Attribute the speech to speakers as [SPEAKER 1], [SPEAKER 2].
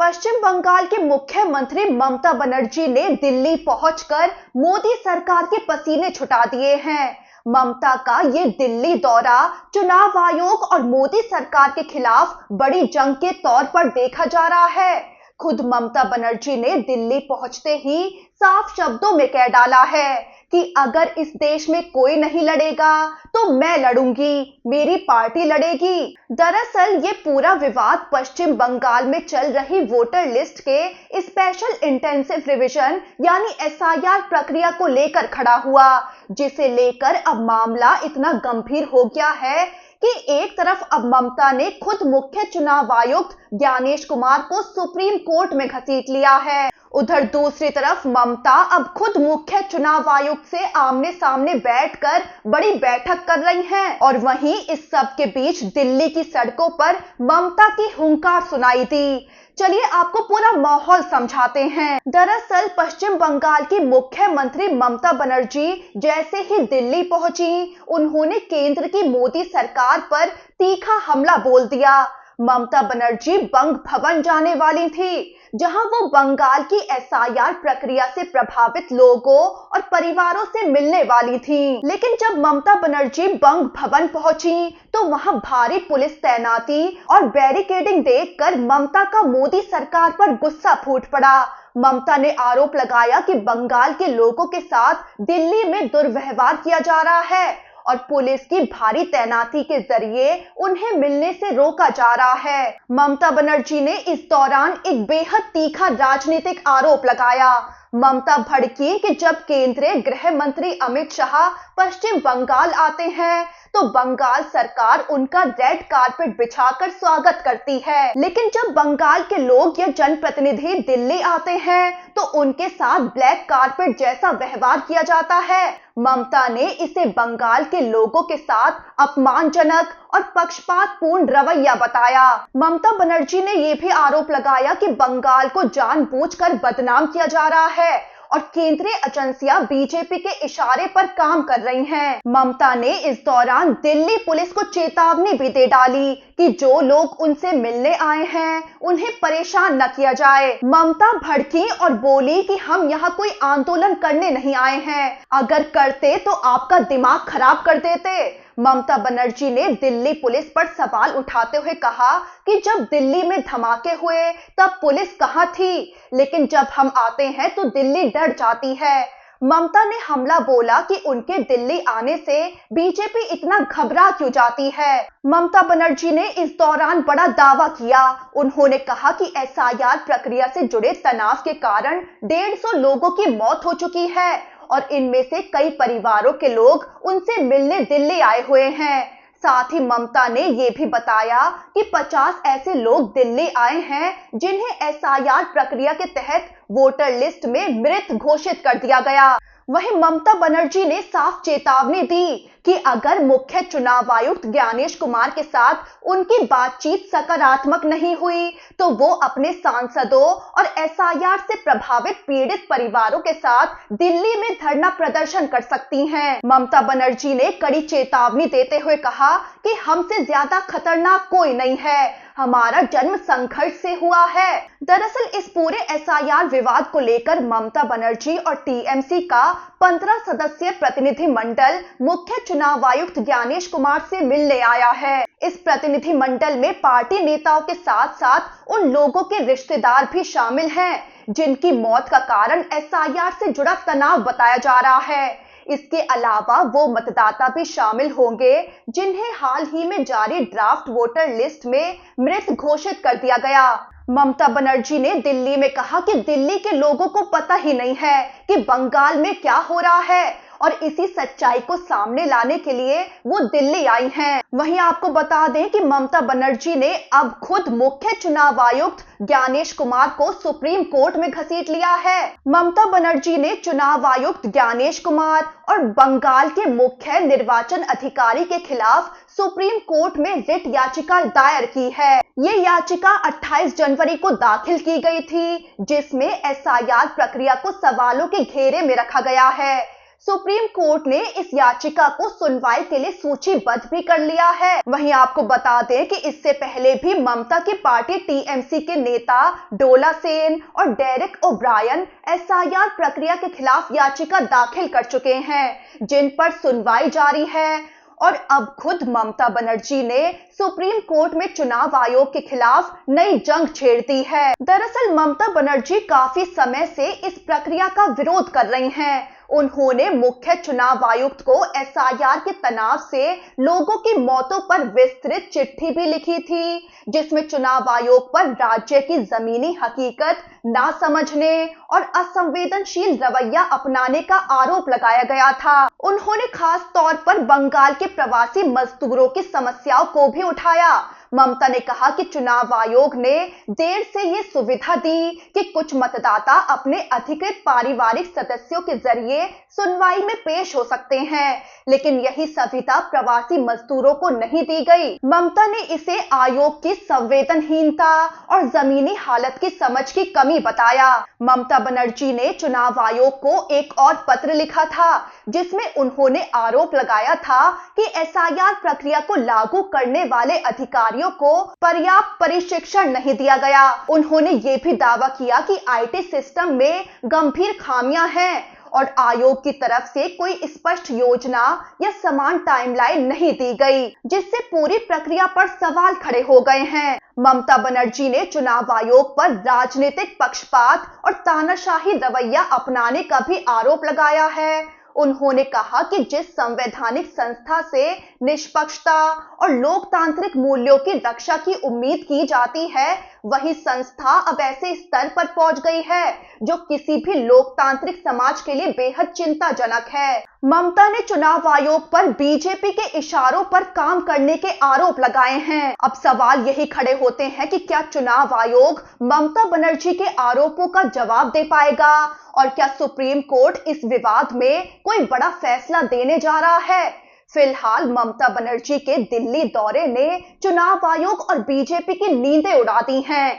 [SPEAKER 1] पश्चिम बंगाल के मुख्यमंत्री ममता बनर्जी ने दिल्ली पहुंचकर मोदी सरकार के पसीने छुटा दिए हैं। ममता का ये दिल्ली दौरा चुनाव आयोग और मोदी सरकार के खिलाफ बड़ी जंग के तौर पर देखा जा रहा है। खुद ममता बनर्जी ने दिल्ली पहुंचते ही साफ शब्दों में कह डाला है कि अगर इस देश में कोई नहीं लड़ेगा तो मैं लड़ूंगी, मेरी पार्टी लड़ेगी। दरअसल ये पूरा विवाद पश्चिम बंगाल में चल रही वोटर लिस्ट के स्पेशल इंटेंसिव रिवीजन यानी एसआईआर प्रक्रिया को लेकर खड़ा हुआ, जिसे लेकर अब मामला इतना गंभीर हो गया है कि एक तरफ अब ममता ने खुद मुख्य चुनाव आयुक्त ज्ञानेश कुमार को सुप्रीम कोर्ट में घसीट लिया है। उधर दूसरी तरफ ममता अब खुद मुख्य चुनाव आयुक्त से आमने सामने बैठकर बड़ी बैठक कर रही हैं और वहीं इस सब के बीच दिल्ली की सड़कों पर ममता की हुंकार सुनाई दी। चलिए आपको पूरा माहौल समझाते हैं। दरअसल पश्चिम बंगाल की मुख्यमंत्री ममता बनर्जी जैसे ही दिल्ली पहुंची, उन्होंने केंद्र की मोदी सरकार पर तीखा हमला बोल दिया। ममता बनर्जी बंग भवन जाने वाली थी, जहां वो बंगाल की एसआईआर प्रक्रिया से प्रभावित लोगों और परिवारों से मिलने वाली थी। लेकिन जब ममता बनर्जी बंग भवन पहुंची तो वहां भारी पुलिस तैनाती और बैरिकेडिंग देखकर ममता का मोदी सरकार पर गुस्सा फूट पड़ा। ममता ने आरोप लगाया कि बंगाल के लोगों के साथ दिल्ली में दुर्व्यवहार किया जा रहा है और पुलिस की भारी तैनाती के जरिए उन्हें मिलने से रोका जा रहा है। ममता बनर्जी ने इस दौरान एक बेहद तीखा राजनीतिक आरोप लगाया। ममता भड़की कि जब केंद्रीय गृह मंत्री अमित शाह पश्चिम बंगाल आते हैं तो बंगाल सरकार उनका रेड कारपेट बिछाकर स्वागत करती है, लेकिन जब बंगाल के लोग या जनप्रतिनिधि दिल्ली आते हैं तो उनके साथ ब्लैक कारपेट जैसा व्यवहार किया जाता है। ममता ने इसे बंगाल के लोगों के साथ अपमानजनक और पक्षपातपूर्ण रवैया बताया। ममता बनर्जी ने यह भी आरोप लगाया कि बंगाल को जानबूझकर बदनाम किया जा रहा है और केंद्रीय एजेंसियां बीजेपी के इशारे पर काम कर रही हैं। ममता ने इस दौरान दिल्ली पुलिस को चेतावनी भी दे डाली कि जो लोग उनसे मिलने आए हैं उन्हें परेशान न किया जाए। ममता भड़की और बोली कि हम यहाँ कोई आंदोलन करने नहीं आए हैं, अगर करते तो आपका दिमाग खराब कर देते। ममता बनर्जी ने दिल्ली पुलिस पर सवाल उठाते हुए कहा कि जब दिल्ली में धमाके हुए तब पुलिस कहां थी, लेकिन जब हम आते हैं तो दिल्ली डर जाती है। ममता ने हमला बोला कि उनके दिल्ली आने से बीजेपी इतना घबरा क्यों जाती है। ममता बनर्जी ने इस दौरान बड़ा दावा किया। उन्होंने कहा कि एसआईआर प्रक्रिया से जुड़े तनाव के कारण 150 लोगों की मौत हो चुकी है और इनमें से कई परिवारों के लोग उनसे मिलने दिल्ली आए हुए हैं। साथ ही ममता ने यह भी बताया कि 50 ऐसे लोग दिल्ली आए हैं जिन्हें एसआईआर प्रक्रिया के तहत वोटर लिस्ट में मृत घोषित कर दिया गया। वहीं ममता बनर्जी ने साफ चेतावनी दी कि अगर मुख्य चुनाव आयुक्त ज्ञानेश कुमार के साथ उनकी बातचीत सकारात्मक नहीं हुई तो वो अपने सांसदों और एसआईआर से प्रभावित पीड़ित परिवारों के साथ दिल्ली में धरना प्रदर्शन कर सकती हैं। ममता बनर्जी ने कड़ी चेतावनी देते हुए कहा कि हमसे ज्यादा खतरनाक कोई नहीं है, हमारा जन्म संघर्ष से हुआ है। दरअसल इस पूरे एसआईआर विवाद को लेकर ममता बनर्जी और टीएमसी का 15 सदस्यीय प्रतिनिधि मंडल मुख्य चुनाव आयुक्त ज्ञानेश कुमार से मिलने आया है। इस प्रतिनिधि मंडल में पार्टी नेताओं के साथ साथ उन लोगों के रिश्तेदार भी शामिल हैं जिनकी मौत का कारण एसआईआर से जुड़ा तनाव बताया जा रहा है। इसके अलावा वो मतदाता भी शामिल होंगे जिन्हें हाल ही में जारी ड्राफ्ट वोटर लिस्ट में मृत घोषित कर दिया गया। ममता बनर्जी ने दिल्ली में कहा कि दिल्ली के लोगों को पता ही नहीं है कि बंगाल में क्या हो रहा है और इसी सच्चाई को सामने लाने के लिए वो दिल्ली आई हैं। वहीं आपको बता दें कि ममता बनर्जी ने अब खुद मुख्य चुनाव आयुक्त ज्ञानेश कुमार को सुप्रीम कोर्ट में घसीट लिया है। ममता बनर्जी ने चुनाव आयुक्त ज्ञानेश कुमार और बंगाल के मुख्य निर्वाचन अधिकारी के खिलाफ सुप्रीम कोर्ट में रिट याचिका दायर की है। ये याचिका 28 जनवरी को दाखिल की गई थी, जिसमें एसआईआर प्रक्रिया को सवालों के घेरे में रखा गया है। सुप्रीम कोर्ट ने इस याचिका को सुनवाई के लिए सूचीबद्ध भी कर लिया है। वहीं आपको बता दें कि इससे पहले भी ममता की पार्टी टीएमसी के नेता डोला सेन और डेरेक ओब्रायन एसआईआर प्रक्रिया के खिलाफ याचिका दाखिल कर चुके हैं, जिन पर सुनवाई जारी है। और अब खुद ममता बनर्जी ने सुप्रीम कोर्ट में चुनाव आयोग के खिलाफ नई जंग छेड़ दी है। दरअसल ममता बनर्जी काफी समय से इस प्रक्रिया का विरोध कर रही हैं। उन्होंने मुख्य चुनाव आयुक्त को एसआईआर के तनाव से लोगों की मौतों पर विस्तृत चिट्ठी भी लिखी थी, जिसमें चुनाव आयोग पर राज्य की जमीनी हकीकत ना समझने और असंवेदनशील रवैया अपनाने का आरोप लगाया गया था। उन्होंने खास तौर पर बंगाल के प्रवासी मजदूरों की समस्याओं को भी उठाया। ममता ने कहा कि चुनाव आयोग ने देर से ये सुविधा दी कि कुछ मतदाता अपने अधिकृत पारिवारिक सदस्यों के जरिए सुनवाई में पेश हो सकते हैं, लेकिन यही सुविधा प्रवासी मजदूरों को नहीं दी गई। ममता ने इसे आयोग की संवेदनहीनता और जमीनी हालत की समझ की कमी बताया। ममता बनर्जी ने चुनाव आयोग को एक और पत्र लिखा था, जिसमें उन्होंने आरोप लगाया था कि एसआईआर प्रक्रिया को लागू करने वाले अधिकारियों को पर्याप्त प्रशिक्षण नहीं दिया गया। उन्होंने ये भी दावा किया कि आईटी सिस्टम में गंभीर खामियां हैं और आयोग की तरफ से कोई स्पष्ट योजना या समान टाइमलाइन नहीं दी गई, जिससे पूरी प्रक्रिया पर सवाल खड़े हो गए हैं। ममता बनर्जी ने चुनाव आयोग पर राजनीतिक पक्षपात और तानाशाही रवैया अपनाने का भी आरोप लगाया है। उन्होंने कहा कि जिस संवैधानिक संस्था से निष्पक्षता और लोकतांत्रिक मूल्यों की रक्षा की उम्मीद की जाती है, वही संस्था अब ऐसे स्तर पर पहुंच गई है जो किसी भी लोकतांत्रिक समाज के लिए बेहद चिंताजनक है। ममता ने चुनाव आयोग पर बीजेपी के इशारों पर काम करने के आरोप लगाए हैं। अब सवाल यही खड़े होते हैं कि क्या चुनाव आयोग ममता बनर्जी के आरोपों का जवाब दे पाएगा और क्या सुप्रीम कोर्ट इस विवाद में कोई बड़ा फैसला देने जा रहा है। फिलहाल ममता बनर्जी के दिल्ली दौरे ने चुनाव आयोग और बीजेपी की नींदें उड़ा दी हैं।